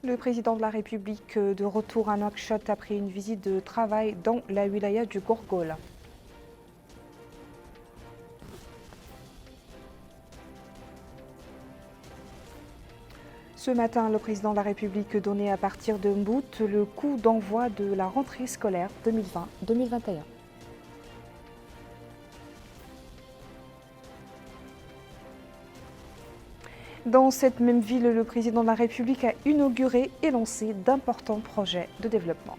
Le président de la République de retour à Nouakchott après une visite de travail dans la wilaya du Gourgol. Ce matin, le président de la République donnait à partir de Mbout le coup d'envoi de la rentrée scolaire 2020-2021. Dans cette même ville, le président de la République a inauguré et lancé d'importants projets de développement.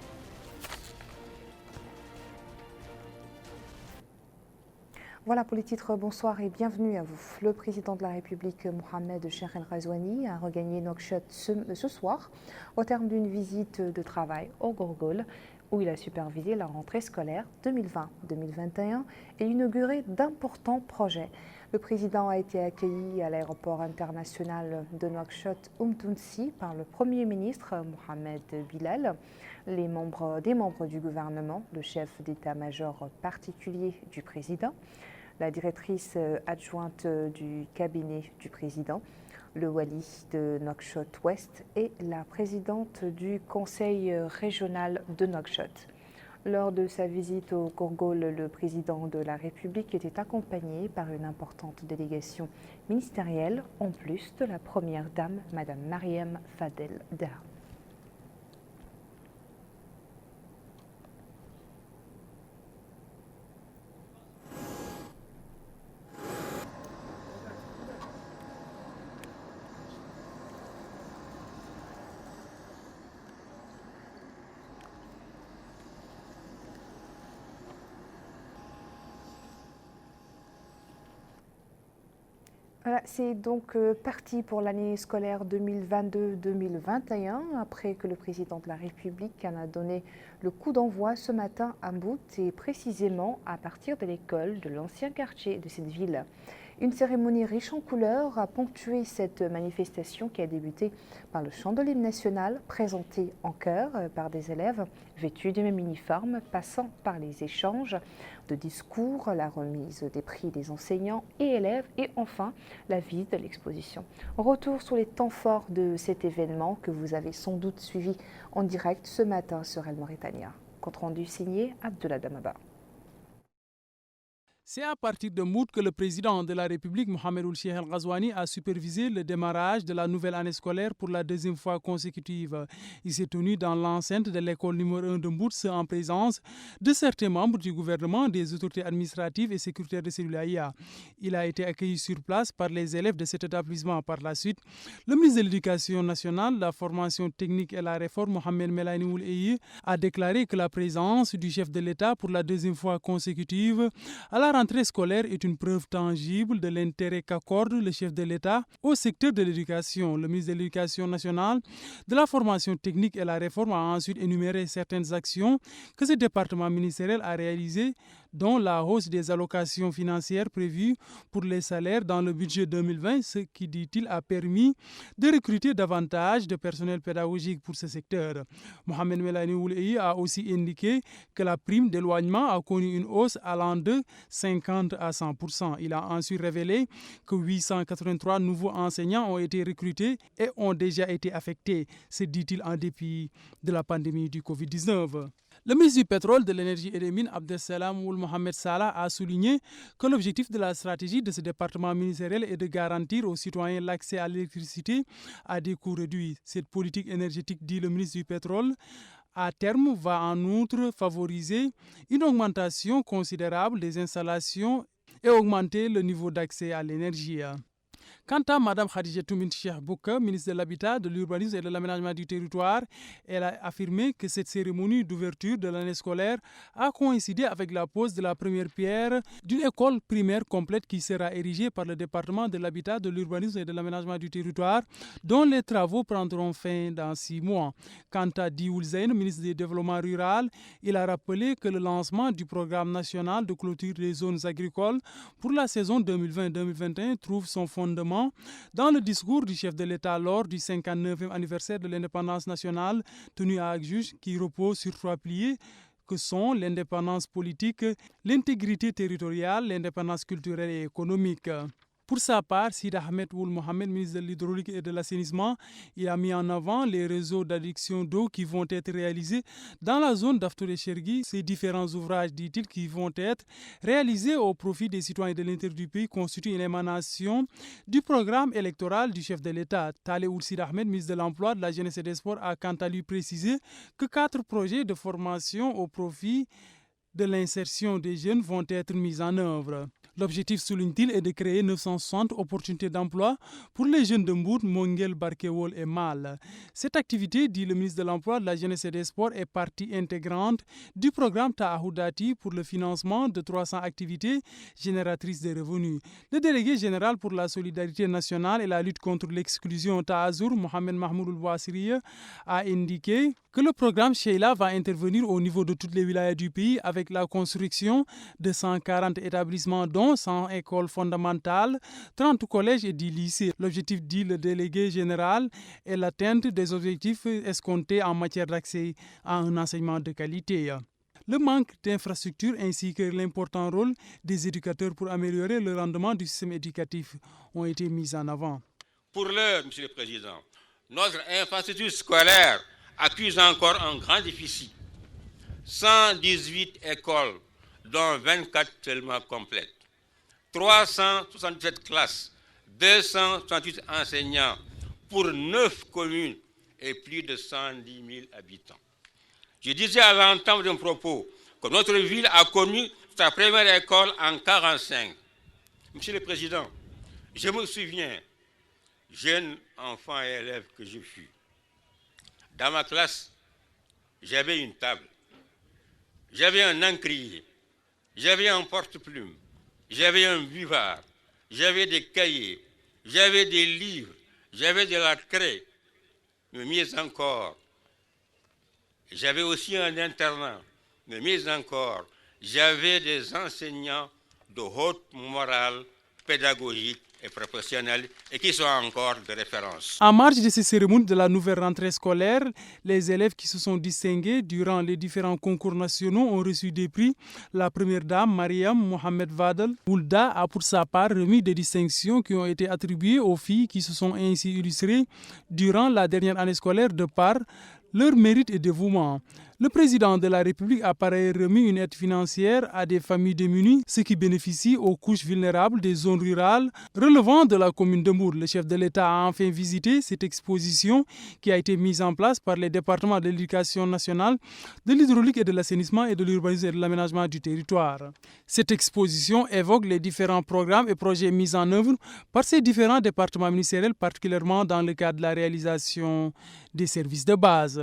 Voilà pour les titres, bonsoir et bienvenue à vous. Le président de la République, Mohamed Cheikh El Ghazouani, a regagné Nouakchott ce soir au terme d'une visite de travail au Gourgol, où il a supervisé la rentrée scolaire 2020-2021 et inauguré d'importants projets. Le président a été accueilli à l'aéroport international de Nouakchott Oumtounsi par le Premier ministre Mohamed Bilal, des membres du gouvernement, le chef d'état-major particulier du président, la directrice adjointe du cabinet du président, le wali de Nouakchott-Ouest et la présidente du conseil régional de Nouakchott. Lors de sa visite au Gourgol, le président de la République était accompagné par une importante délégation ministérielle, en plus de la première dame, Madame Mariam Fadel Daha. Voilà, c'est donc parti pour l'année scolaire 2022-2021, après que le président de la République en a donné le coup d'envoi ce matin à Mbout et précisément à partir de l'école de l'ancien quartier de cette ville. Une cérémonie riche en couleurs a ponctué cette manifestation qui a débuté par le chant de l'hymne national présenté en chœur par des élèves vêtus du même uniforme, passant par les échanges de discours, la remise des prix des enseignants et élèves et enfin la visite de l'exposition. Retour sur les temps forts de cet événement que vous avez sans doute suivi en direct ce matin sur El Mauritania. Compte rendu signé Abdullah Damaba. C'est à partir de Mbout que le président de la République, Mohamed Cheikh El Ghazouani, a supervisé le démarrage de la nouvelle année scolaire pour la deuxième fois consécutive. Il s'est tenu dans l'enceinte de l'école numéro 1 de Mbout en présence de certains membres du gouvernement, des autorités administratives et sécuritaires de Cellulaïa. Il a été accueilli sur place par les élèves de cet établissement. Par la suite, le ministre de l'Éducation nationale, la formation technique et la réforme, Mohamed Melani Ould Eye, a déclaré que la présence du chef de l'État pour la deuxième fois consécutive à la rentrée scolaire est une preuve tangible de l'intérêt qu'accorde le chef de l'État au secteur de l'éducation. Le ministre de l'Éducation nationale, de la formation technique et la réforme a ensuite énuméré certaines actions que ce département ministériel a réalisées, dont la hausse des allocations financières prévues pour les salaires dans le budget 2020, ce qui, dit-il, a permis de recruter davantage de personnel pédagogique pour ce secteur. Mohamed Melani Ould Eye a aussi indiqué que la prime d'éloignement a connu une hausse allant de 50 à 100%. Il a ensuite révélé que 883 nouveaux enseignants ont été recrutés et ont déjà été affectés, ce dit-il en dépit de la pandémie du Covid-19. Le ministre du Pétrole, de l'Énergie et des Mines, Abdesselam Ould Mohamed Salah, a souligné que l'objectif de la stratégie de ce département ministériel est de garantir aux citoyens l'accès à l'électricité à des coûts réduits. Cette politique énergétique, dit le ministre du Pétrole, à terme va en outre favoriser une augmentation considérable des installations et augmenter le niveau d'accès à l'énergie. Quant à Mme Khadija Toumine Cheikh Bouka, ministre de l'Habitat, de l'Urbanisme et de l'Aménagement du Territoire, elle a affirmé que cette cérémonie d'ouverture de l'année scolaire a coïncidé avec la pose de la première pierre d'une école primaire complète qui sera érigée par le département de l'Habitat, de l'Urbanisme et de l'Aménagement du Territoire, dont les travaux prendront fin dans 6 mois. Quant à Dioul Zayn, ministre du Développement rural, il a rappelé que le lancement du programme national de clôture des zones agricoles pour la saison 2020-2021 trouve son fondement dans le discours du chef de l'État lors du 59e anniversaire de l'indépendance nationale tenu à Agjuj, qui repose sur 3 piliers que sont l'indépendance politique, l'intégrité territoriale, l'indépendance culturelle et économique. Pour sa part, Sid Ahmed Ould Mohamed, ministre de l'Hydraulique et de l'Assainissement, il a mis en avant les réseaux d'adduction d'eau qui vont être réalisés dans la zone d'Aftouré-Chergui. Ces différents ouvrages, dit-il, qui vont être réalisés au profit des citoyens de l'intérieur du pays constituent une émanation du programme électoral du chef de l'État. Talé Ould Sid Ahmed, ministre de l'Emploi, de la Jeunesse et des Sports, a quant à lui précisé que 4 projets de formation au profit de l'insertion des jeunes vont être mis en œuvre. L'objectif, souligne-t-il, est de créer 960 opportunités d'emploi pour les jeunes de Mbout, Mongel, Barkewol et Mal. Cette activité, dit le ministre de l'Emploi, de la Jeunesse et des Sports, est partie intégrante du programme Tahahoudati pour le financement de 300 activités génératrices de revenus. Le délégué général pour la solidarité nationale et la lutte contre l'exclusion Tahazour, Mohamed Mahmoud Ould-Bouassiriya, a indiqué que le programme Sheila va intervenir au niveau de toutes les wilayas du pays avec la construction de 140 établissements dont 100 écoles fondamentales, 30 collèges et 10 lycées. L'objectif, dit le délégué général, est l'atteinte des objectifs escomptés en matière d'accès à un enseignement de qualité. Le manque d'infrastructures ainsi que l'important rôle des éducateurs pour améliorer le rendement du système éducatif ont été mis en avant. Pour l'heure, Monsieur le Président, notre infrastructure scolaire accuse encore un grand déficit. 118 écoles, dont 24 seulement complètes. 367 classes, 268 enseignants pour 9 communes et plus de 110 000 habitants. Je disais à l'entame d'un propos que notre ville a connu sa première école en 1945. Monsieur le Président, je me souviens, jeune enfant et élève que je fus, dans ma classe, j'avais une table, j'avais un encrier, j'avais un porte-plume, j'avais un buvard, j'avais des cahiers, j'avais des livres, j'avais de la craie, mais mieux encore, j'avais aussi un internat, mais mieux encore, j'avais des enseignants de haute morale, pédagogique et professionnels et qui sont encore de référence. En marge de ces cérémonies de la nouvelle rentrée scolaire, les élèves qui se sont distingués durant les différents concours nationaux ont reçu des prix. La première dame, Mariam Mohamed Vadel Oulda, a pour sa part remis des distinctions qui ont été attribuées aux filles qui se sont ainsi illustrées durant la dernière année scolaire de par leur mérite et dévouement. Le président de la République a par ailleurs remis une aide financière à des familles démunies, ce qui bénéficie aux couches vulnérables des zones rurales relevant de la commune de Mbour. Le chef de l'État a enfin visité cette exposition qui a été mise en place par les départements de l'éducation nationale, de l'hydraulique et de l'assainissement et de l'urbanisme et de l'aménagement du territoire. Cette exposition évoque les différents programmes et projets mis en œuvre par ces différents départements ministériels, particulièrement dans le cadre de la réalisation des services de base.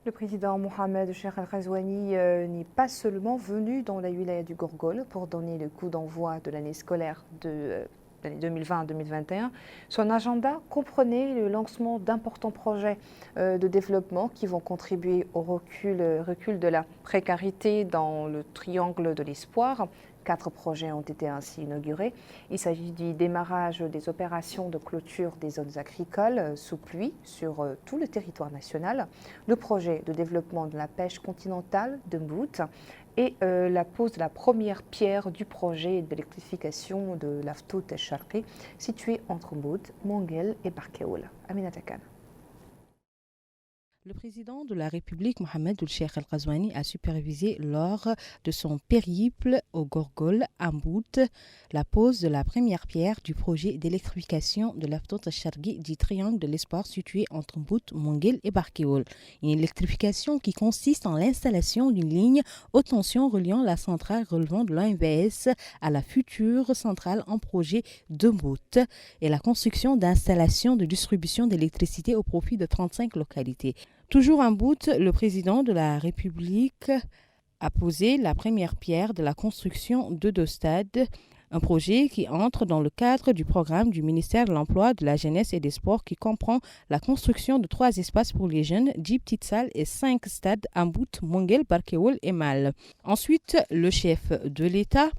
Le président Mohamed Cheikh Al-Ghazouani n'est pas seulement venu dans la wilaya du Gorgol pour donner le coup d'envoi de l'année scolaire de l'année 2020-2021. Son agenda comprenait le lancement d'importants projets de développement qui vont contribuer au recul de la précarité dans le triangle de l'espoir. 4 projets ont été ainsi inaugurés. Il s'agit du démarrage des opérations de clôture des zones agricoles sous pluie sur tout le territoire national, le projet de développement de la pêche continentale de Mbout et la pose de la première pierre du projet d'électrification de l'Aftout Chergui situé entre Mbout, Mongel et Barkewol. Aminata Khan. Le président de la République, Mohamed Ould Cheikh Al-Ghazouani, a supervisé lors de son périple au Gorgol, à Mbout, la pose de la première pierre du projet d'électrification de l'Aftout Chergui du triangle de l'espoir situé entre Mbout, Mongel et Barkewol. Une électrification qui consiste en l'installation d'une ligne haute tension reliant la centrale relevant de l'OMVS à la future centrale en projet de Mbout et la construction d'installations de distribution d'électricité au profit de 35 localités. Toujours en Mbout, le président de la République a posé la première pierre de la construction de 2 stades, un projet qui entre dans le cadre du programme du ministère de l'Emploi, de la Jeunesse et des Sports qui comprend la construction de 3 espaces pour les jeunes, 10 petites salles et 5 stades à Mbout, Mongel, Barkewol et Mal. Ensuite, le chef de l'État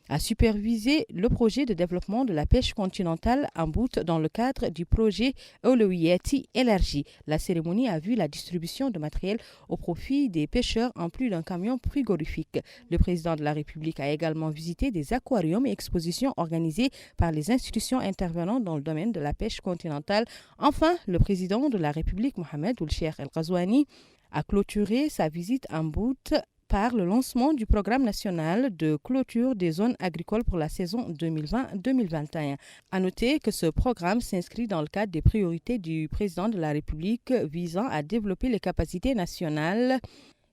a supervisé le projet de développement de la pêche continentale en Bout dans le cadre du projet Olowieti élargi. La cérémonie a vu la distribution de matériel au profit des pêcheurs en plus d'un camion frigorifique. Le président de la République a également visité des aquariums et expositions organisées par les institutions intervenant dans le domaine de la pêche continentale. Enfin, le président de la République, Mohamed Ould Cheikh El Ghazouani, a clôturé sa visite en Bout par le lancement du programme national de clôture des zones agricoles pour la saison 2020-2021. À noter que ce programme s'inscrit dans le cadre des priorités du président de la République visant à développer les capacités nationales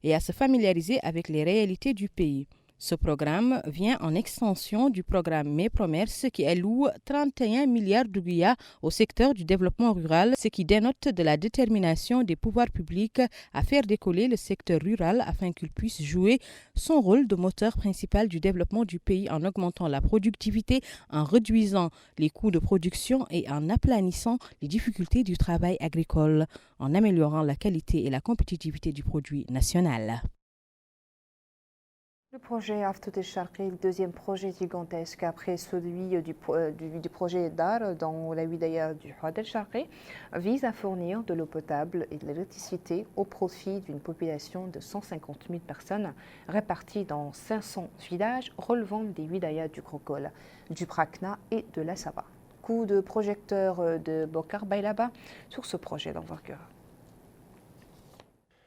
et à se familiariser avec les réalités du pays. Ce programme vient en extension du programme Mes Promesses qui alloue 31 milliards de billets au secteur du développement rural, ce qui dénote de la détermination des pouvoirs publics à faire décoller le secteur rural afin qu'il puisse jouer son rôle de moteur principal du développement du pays en augmentant la productivité, en réduisant les coûts de production et en aplanissant les difficultés du travail agricole, en améliorant la qualité et la compétitivité du produit national. Le projet Aftout el-Charqi, le deuxième projet gigantesque après celui du projet Dar dans la wilaya du Oued el-Charqi, vise à fournir de l'eau potable et de l'électricité au profit d'une population de 150 000 personnes réparties dans 500 villages relevant des wilayas du Grogol, du Brakna et de la Saba. Coup de projecteur de Bokar Baylaba sur ce projet d'envergure.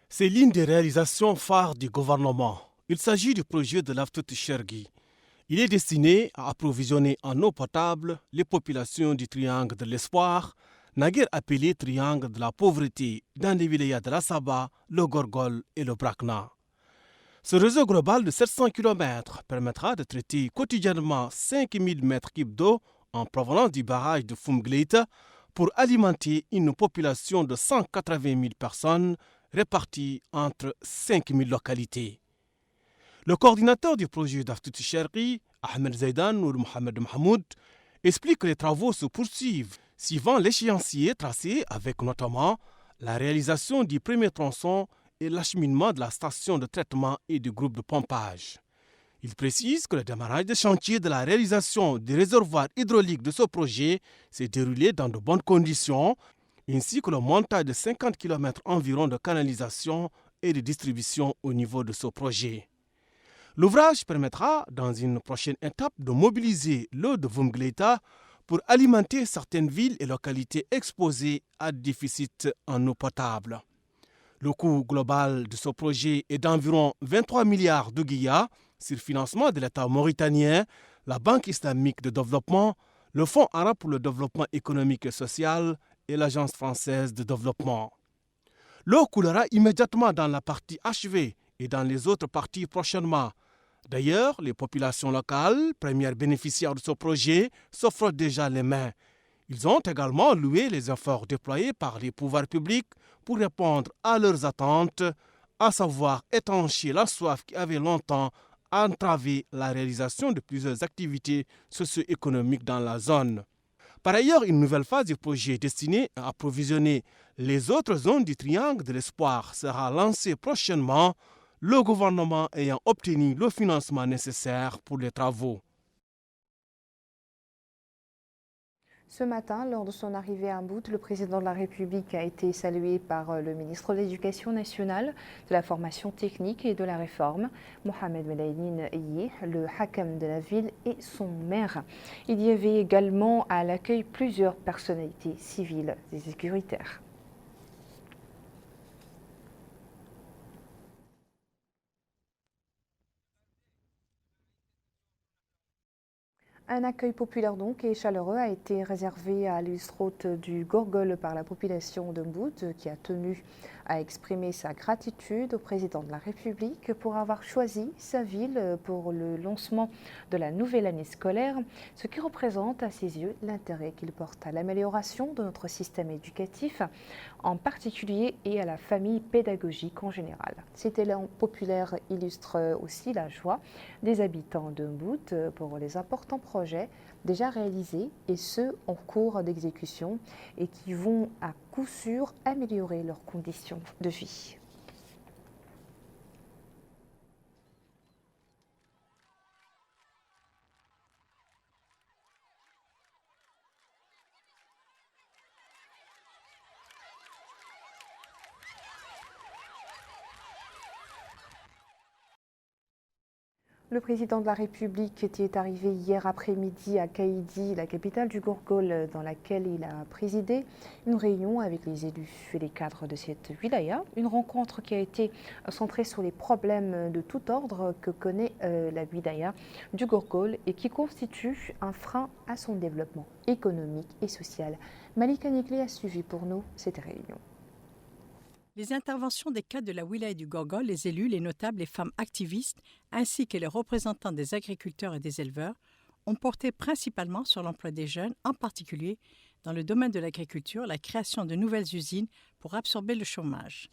C'est l'une des réalisations phares du gouvernement. Il s'agit du projet de l'Aftout el-Charqi. Il est destiné à approvisionner en eau potable les populations du triangle de l'espoir, naguère appelé triangle de la pauvreté dans les wilayas de la Saba, le Grogol et le Brakna. Ce réseau global de 700 km permettra de traiter quotidiennement 5000 m3 d'eau en provenance du barrage de Foumgleita pour alimenter une population de 180 000 personnes réparties entre 5000 localités. Le coordinateur du projet d'Aftout el-Charqi, Ahmed Zaidan Nour Mohamed Mahmoud, explique que les travaux se poursuivent suivant l'échéancier tracé avec notamment la réalisation du premier tronçon et l'acheminement de la station de traitement et du groupe de pompage. Il précise que le démarrage des chantiers de la réalisation des réservoirs hydrauliques de ce projet s'est déroulé dans de bonnes conditions, ainsi que le montage de 50 km environ de canalisation et de distribution au niveau de ce projet. L'ouvrage permettra, dans une prochaine étape, de mobiliser l'eau de Foumgleita pour alimenter certaines villes et localités exposées à déficit en eau potable. Le coût global de ce projet est d'environ 23 milliards de guillas sur financement de l'État mauritanien, la Banque islamique de développement, le Fonds arabe pour le développement économique et social et l'Agence française de développement. L'eau coulera immédiatement dans la partie achevée et dans les autres parties prochainement. D'ailleurs, les populations locales, premières bénéficiaires de ce projet, se frottent déjà les mains. Ils ont également loué les efforts déployés par les pouvoirs publics pour répondre à leurs attentes, à savoir étancher la soif qui avait longtemps entravé la réalisation de plusieurs activités socio-économiques dans la zone. Par ailleurs, une nouvelle phase du projet destinée à approvisionner les autres zones du triangle de l'espoir sera lancée prochainement, le gouvernement ayant obtenu le financement nécessaire pour les travaux. Ce matin, lors de son arrivée à Mbout, le président de la République a été salué par le ministre de l'Éducation nationale, de la formation technique et de la réforme, Mohamed Melaïdine Eyé, le hakam de la ville et son maire. Il y avait également à l'accueil plusieurs personnalités civiles et sécuritaires. Un accueil populaire donc et chaleureux a été réservé à l'illustre hôte du Grogol par la population de Mbout qui a tenu à exprimer sa gratitude au président de la République pour avoir choisi sa ville pour le lancement de la nouvelle année scolaire, ce qui représente à ses yeux l'intérêt qu'il porte à l'amélioration de notre système éducatif en particulier et à la famille pédagogique en général. Cet élan populaire illustre aussi la joie des habitants de Mbout pour les importants projets déjà réalisés et ceux en cours d'exécution et qui vont à coup sûr améliorer leurs conditions de vie. Le président de la République était arrivé hier après-midi à Kaïdi, la capitale du Gorgol, dans laquelle il a présidé une réunion avec les élus et les cadres de cette wilaya. Une rencontre qui a été centrée sur les problèmes de tout ordre que connaît la wilaya du Gorgol et qui constitue un frein à son développement économique et social. Malika Nikli a suivi pour nous cette réunion. Les interventions des cadres de la wilaya du Gorgol, les élus, les notables, les femmes activistes, ainsi que les représentants des agriculteurs et des éleveurs, ont porté principalement sur l'emploi des jeunes, en particulier dans le domaine de l'agriculture, la création de nouvelles usines pour absorber le chômage.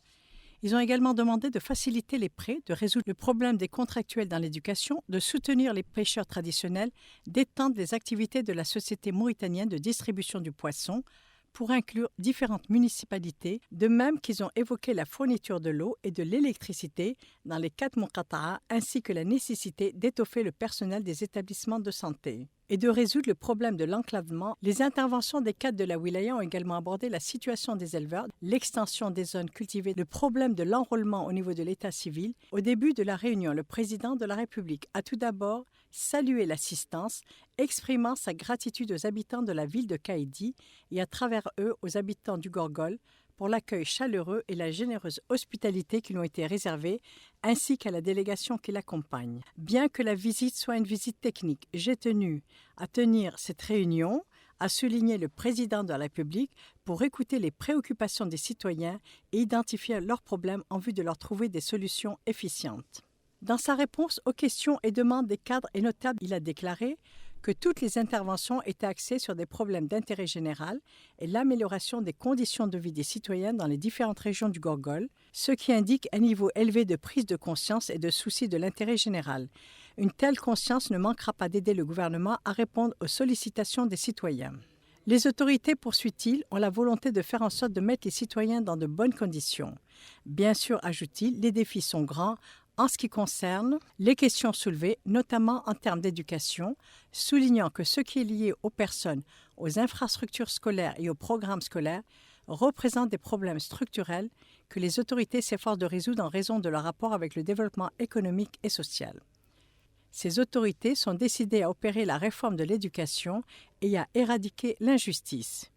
Ils ont également demandé de faciliter les prêts, de résoudre le problème des contractuels dans l'éducation, de soutenir les pêcheurs traditionnels, d'étendre les activités de la Société mauritanienne de distribution du poisson, pour inclure différentes municipalités, de même qu'ils ont évoqué la fourniture de l'eau et de l'électricité dans les 4 Muqata'a, ainsi que la nécessité d'étoffer le personnel des établissements de santé. Et de résoudre le problème de l'enclavement, les interventions des cadres de la wilaya ont également abordé la situation des éleveurs, l'extension des zones cultivées, le problème de l'enrôlement au niveau de l'état civil. Au début de la réunion, le président de la République a tout d'abord salué l'assistance, exprimant sa gratitude aux habitants de la ville de Kaïdi et à travers eux aux habitants du Gorgol pour l'accueil chaleureux et la généreuse hospitalité qui lui ont été réservés, ainsi qu'à la délégation qui l'accompagne. Bien que la visite soit une visite technique, j'ai tenu à tenir cette réunion, a souligné le président de la République, pour écouter les préoccupations des citoyens et identifier leurs problèmes en vue de leur trouver des solutions efficientes. Dans sa réponse aux questions et demandes des cadres et notables, il a déclaré que toutes les interventions étaient axées sur des problèmes d'intérêt général et l'amélioration des conditions de vie des citoyens dans les différentes régions du Gorgol, ce qui indique un niveau élevé de prise de conscience et de souci de l'intérêt général. Une telle conscience ne manquera pas d'aider le gouvernement à répondre aux sollicitations des citoyens. Les autorités, poursuit-il, ont la volonté de faire en sorte de mettre les citoyens dans de bonnes conditions. Bien sûr, ajoute-t-il, les défis sont grands en ce qui concerne les questions soulevées, notamment en termes d'éducation, soulignant que ce qui est lié aux personnes, aux infrastructures scolaires et aux programmes scolaires représente des problèmes structurels que les autorités s'efforcent de résoudre en raison de leur rapport avec le développement économique et social. Ces autorités sont décidées à opérer la réforme de l'éducation et à éradiquer l'injustice.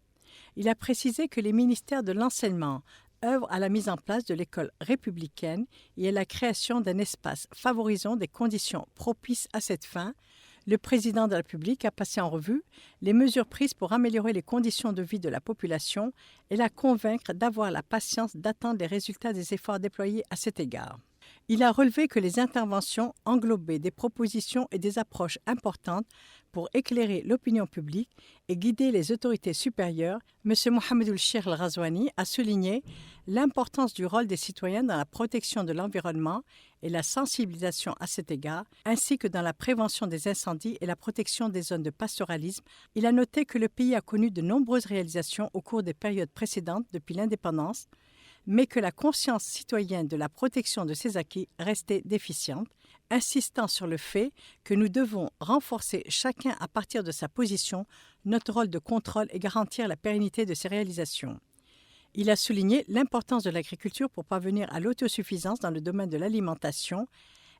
Il a précisé que les ministères de l'enseignement œuvrent à la mise en place de l'école républicaine et à la création d'un espace favorisant des conditions propices à cette fin. Le président de la République a passé en revue les mesures prises pour améliorer les conditions de vie de la population et la convaincre d'avoir la patience d'attendre les résultats des efforts déployés à cet égard. Il a relevé que les interventions englobaient des propositions et des approches importantes pour éclairer l'opinion publique et guider les autorités supérieures. M. Mohamed Cheikh Al-Ghazouani a souligné l'importance du rôle des citoyens dans la protection de l'environnement et la sensibilisation à cet égard, ainsi que dans la prévention des incendies et la protection des zones de pastoralisme. Il a noté que le pays a connu de nombreuses réalisations au cours des périodes précédentes depuis l'indépendance, mais que la conscience citoyenne de la protection de ces acquis restait déficiente, insistant sur le fait que nous devons renforcer chacun à partir de sa position notre rôle de contrôle et garantir la pérennité de ces réalisations. Il a souligné l'importance de l'agriculture pour parvenir à l'autosuffisance dans le domaine de l'alimentation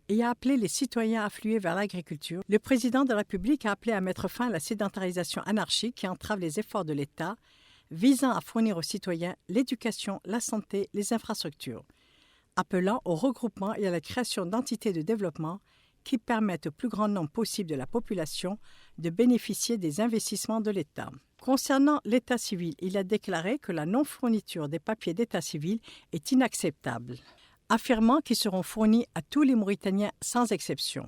et a appelé les citoyens à affluer vers l'agriculture. Le président de la République a appelé à mettre fin à la sédentarisation anarchique qui entrave les efforts de l'État visant à fournir aux citoyens l'éducation, la santé, les infrastructures, appelant au regroupement et à la création d'entités de développement qui permettent au plus grand nombre possible de la population de bénéficier des investissements de l'État. Concernant l'état civil, il a déclaré que la non-fourniture des papiers d'état civil est inacceptable, affirmant qu'ils seront fournis à tous les Mauritaniens sans exception.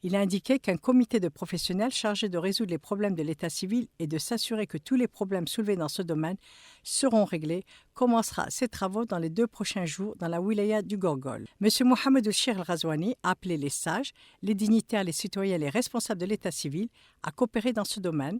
Il a indiqué qu'un comité de professionnels chargé de résoudre les problèmes de l'état civil et de s'assurer que tous les problèmes soulevés dans ce domaine seront réglés commencera ses travaux dans les 2 prochains jours dans la wilaya du Gorgol. M. Mohamed Cheikh Al-Ghazouani a appelé les sages, les dignitaires, les citoyens et les responsables de l'état civil à coopérer dans ce domaine,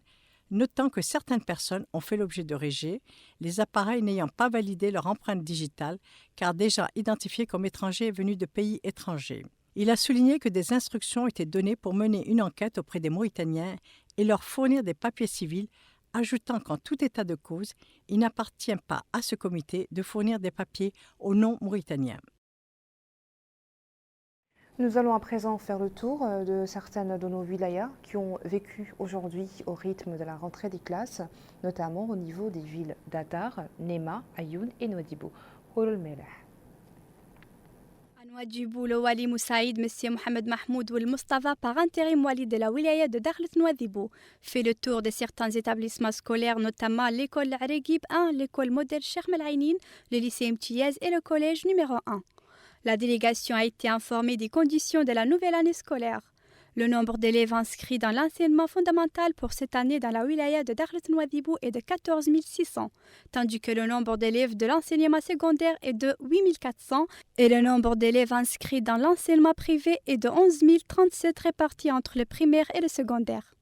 notant que certaines personnes ont fait l'objet de rejets, les appareils n'ayant pas validé leur empreinte digitale car déjà identifiés comme étrangers venus de pays étrangers. Il a souligné que des instructions étaient données pour mener une enquête auprès des Mauritaniens et leur fournir des papiers civils, ajoutant qu'en tout état de cause, il n'appartient pas à ce comité de fournir des papiers aux non-Mauritaniens. Nous allons à présent faire le tour de certaines de nos wilayas qui ont vécu aujourd'hui au rythme de la rentrée des classes, notamment au niveau des villes d'Atar, Nema, Ayoun et Nouadhibou. Nouadhibou, le wali Moussaïd, M. Mohamed Mahmoud ou Mustafa, par intérim wali de la wilaya de Dakhlet Nouadhibou, fait le tour de certains établissements scolaires, notamment l'école Arégib 1, l'école modèle Cheikh Melhaïnine, le lycée Mtiaz et le collège numéro 1. La délégation a été informée des conditions de la nouvelle année scolaire. Le nombre d'élèves inscrits dans l'enseignement fondamental pour cette année dans la wilaya de Dakhlet Nouadhibou est de 14 600, tandis que le nombre d'élèves de l'enseignement secondaire est de 8 400 et le nombre d'élèves inscrits dans l'enseignement privé est de 11 037 répartis entre le primaire et le secondaire.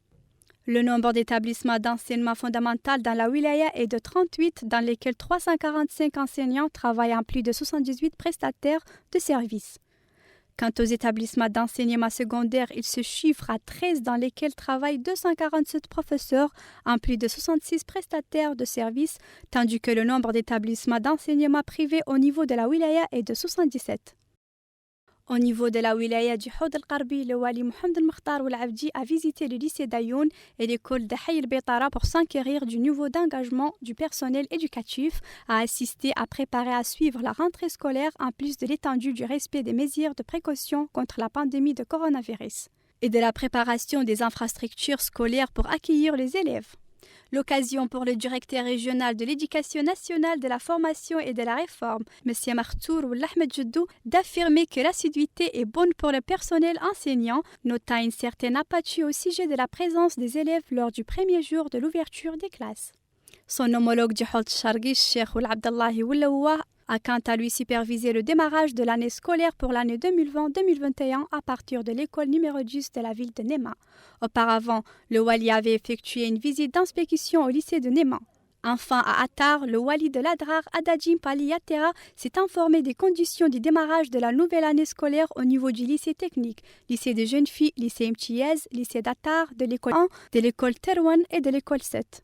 Le nombre d'établissements d'enseignement fondamental dans la wilaya est de 38, dans lesquels 345 enseignants travaillent en plus de 78 prestataires de services. Quant aux établissements d'enseignement secondaire, ils se chiffrent à 13, dans lesquels travaillent 247 professeurs en plus de 66 prestataires de services, tandis que le nombre d'établissements d'enseignement privé au niveau de la wilaya est de 77. Au niveau de la wilaya du Houd al-Qarbi, le wali Mohamed al-Mukhtar al-Abdi a visité le lycée d'Ayoun et l'école de Hay al-Bitara pour s'enquérir du niveau d'engagement du personnel éducatif, a assisté à préparer à suivre la rentrée scolaire en plus de l'étendue du respect des mesures de précaution contre la pandémie de coronavirus et de la préparation des infrastructures scolaires pour accueillir les élèves. L'occasion pour le directeur régional de l'éducation nationale, de la formation et de la réforme, M. Martour ou Ahmed Joudou, d'affirmer que l'assiduité est bonne pour le personnel enseignant, notant une certaine apathie au sujet de la présence des élèves lors du premier jour de l'ouverture des classes. Son homologue du Houd Shargi, Cheikh Oul Abdallahi Oulaouah, a quant à lui supervisé le démarrage de l'année scolaire pour l'année 2020-2021 à partir de l'école numéro 10 de la ville de Nema. Auparavant, le wali avait effectué une visite d'inspection au lycée de Nema. Enfin, à Atar, le wali de l'Adrar, Adajim Pali Yatera, s'est informé des conditions du démarrage de la nouvelle année scolaire au niveau du lycée technique, lycée de jeunes filles, lycée Mtiaz, lycée d'Atar, de l'école 1, de l'école Terwan et de l'école 7.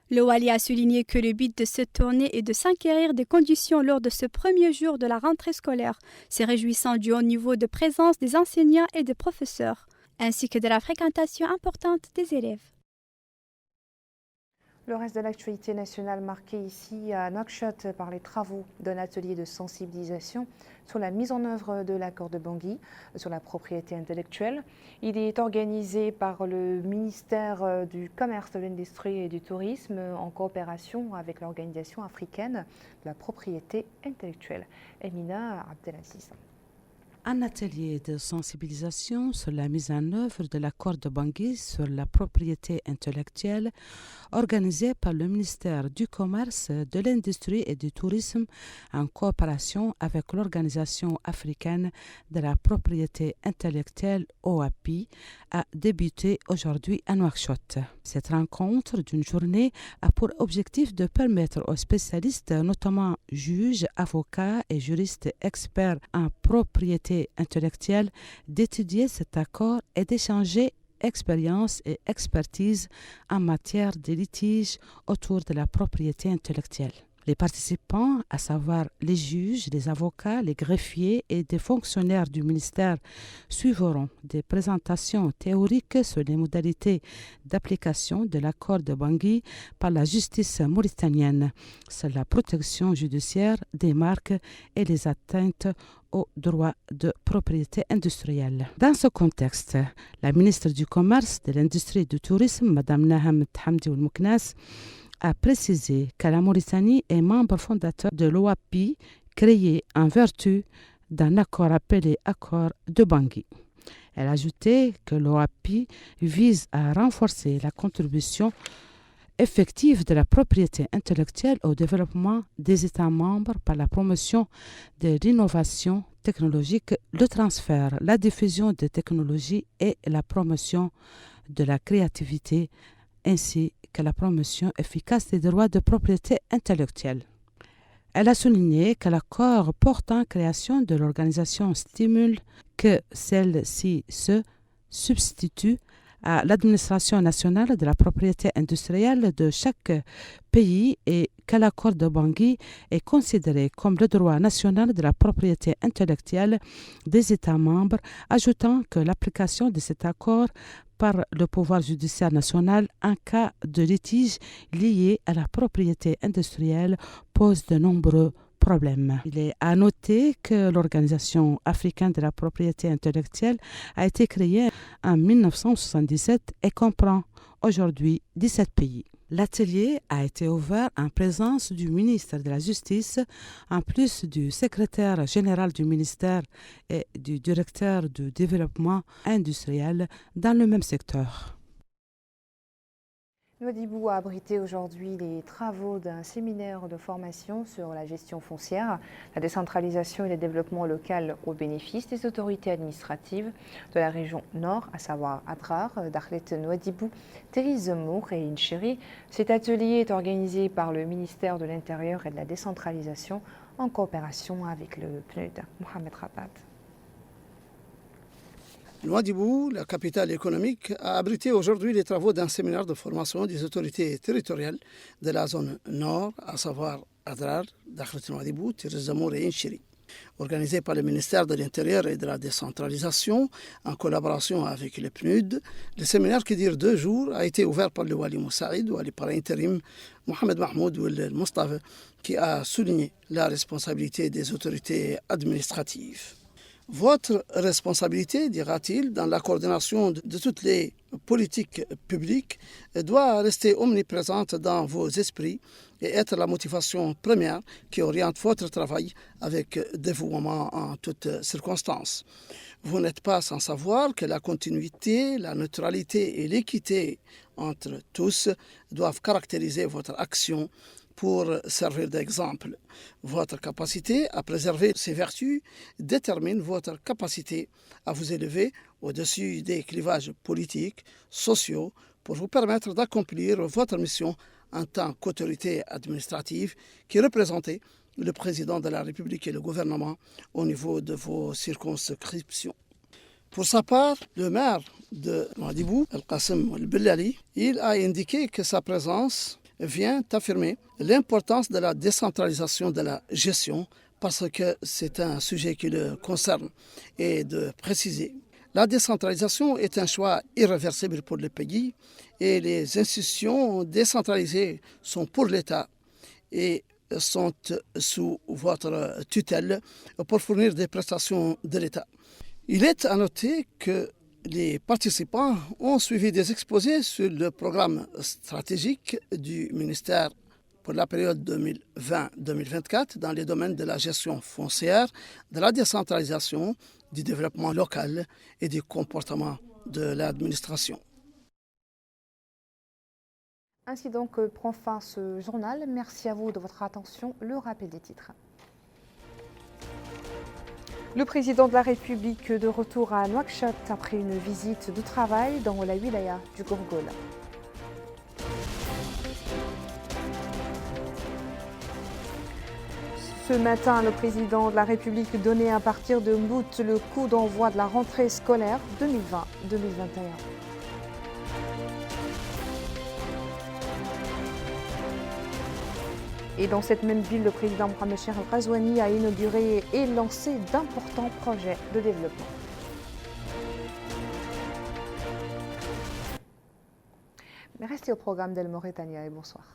Le wali a souligné que le but de cette tournée est de s'enquérir des conditions lors de ce premier jour de la rentrée scolaire, se réjouissant du haut niveau de présence des enseignants et des professeurs, ainsi que de la fréquentation importante des élèves. Le reste de l'actualité nationale marqué ici à Nouakchott par les travaux d'un atelier de sensibilisation sur la mise en œuvre de l'accord de Bangui sur la propriété intellectuelle. Il est organisé par le ministère du Commerce, de l'Industrie et du Tourisme en coopération avec l'Organisation africaine de la propriété intellectuelle. Emina Abdelaziz. Un atelier de sensibilisation sur la mise en œuvre de l'accord de Bangui sur la propriété intellectuelle organisé par le ministère du Commerce, de l'Industrie et du Tourisme en coopération avec l'Organisation africaine de la propriété intellectuelle OAPI a débuté aujourd'hui à Nouakchott. Cette rencontre d'une journée a pour objectif de permettre aux spécialistes, notamment juges, avocats et juristes experts en propriété intellectuelle, d'étudier cet accord et d'échanger expérience et expertise en matière de litiges autour de la propriété intellectuelle. Les participants, à savoir les juges, les avocats, les greffiers et des fonctionnaires du ministère, suivront des présentations théoriques sur les modalités d'application de l'accord de Bangui par la justice mauritanienne sur la protection judiciaire des marques et les atteintes aux droits de propriété industrielle. Dans ce contexte, la ministre du Commerce, de l'Industrie et du Tourisme, Mme Naham Thamdi Ould Mouknas, a précisé que la Mauritanie est membre fondateur de l'OAPI, créé en vertu d'un accord appelé accord de Bangui. Elle a ajouté que l'OAPI vise à renforcer la contribution effective de la propriété intellectuelle au développement des États membres par la promotion de l'innovation technologique, le transfert, la diffusion des technologies et la promotion de la créativité, ainsi que la promotion efficace des droits de propriété intellectuelle. Elle a souligné que l'accord portant en création de l'organisation stimule que celle-ci se substitue à l'administration nationale de la propriété industrielle de chaque pays et que l'accord de Bangui est considéré comme le droit national de la propriété intellectuelle des États membres, ajoutant que l'application de cet accord par le pouvoir judiciaire national en cas de litige lié à la propriété industrielle pose de nombreux problèmes. Il est à noter que l'Organisation africaine de la propriété intellectuelle a été créée en 1977 et comprend aujourd'hui 17 pays. L'atelier a été ouvert en présence du ministre de la Justice, en plus du secrétaire général du ministère et du directeur du développement industriel dans le même secteur. Nouadhibou a abrité aujourd'hui les travaux d'un séminaire de formation sur la gestion foncière, la décentralisation et le développement local au bénéfice des autorités administratives de la région nord, à savoir Adrar, Dakhlet Nouadhibou, Teri Zemmour et Inchiri. Cet atelier est organisé par le ministère de l'Intérieur et de la décentralisation en coopération avec le PNUD. Mohamed Rabat. Nouadhibou, la capitale économique, a abrité aujourd'hui les travaux d'un séminaire de formation des autorités territoriales de la zone nord, à savoir Adrar, Dakhlet Nouadhibou, Teri Zemmour et Inchiri. Organisé par le ministère de l'Intérieur et de la décentralisation, en collaboration avec le PNUD, le séminaire qui dure 2 jours a été ouvert par le Wali Moussaïd, Wali par intérim Mohamed Mahmoud Ould Mustafa, qui a souligné la responsabilité des autorités administratives. Votre responsabilité, dira-t-il, dans la coordination de toutes les politiques publiques doit rester omniprésente dans vos esprits et être la motivation première qui oriente votre travail avec dévouement en toutes circonstances. Vous n'êtes pas sans savoir que la continuité, la neutralité et l'équité entre tous doivent caractériser votre action pour servir d'exemple. Votre capacité à préserver ces vertus détermine votre capacité à vous élever au-dessus des clivages politiques, sociaux, pour vous permettre d'accomplir votre mission en tant qu'autorité administrative qui représentez le président de la République et le gouvernement au niveau de vos circonscriptions. Pour sa part, le maire de Nouadhibou, Al-Qasim Al-Bellali, il a indiqué que sa présence vient affirmer l'importance de la décentralisation de la gestion parce que c'est un sujet qui le concerne et de préciser. La décentralisation est un choix irréversible pour le pays et les institutions décentralisées sont pour l'État et sont sous votre tutelle pour fournir des prestations de l'État. Il est à noter que les participants ont suivi des exposés sur le programme stratégique du ministère pour la période 2020-2024 dans les domaines de la gestion foncière, de la décentralisation, du développement local et du comportement de l'administration. Ainsi donc prend fin ce journal. Merci à vous de votre attention. Le rappel des titres. Le président de la République de retour à Nouakchott après une visite de travail dans la wilaya du Gourgol. Ce matin, le président de la République donnait à partir de Mbout le coup d'envoi de la rentrée scolaire 2020-2021. Et dans cette même ville, le président Mohamed Cheikh Al-Ghazouani a inauguré et lancé d'importants projets de développement. Restez au programme d'El Mauritania et bonsoir.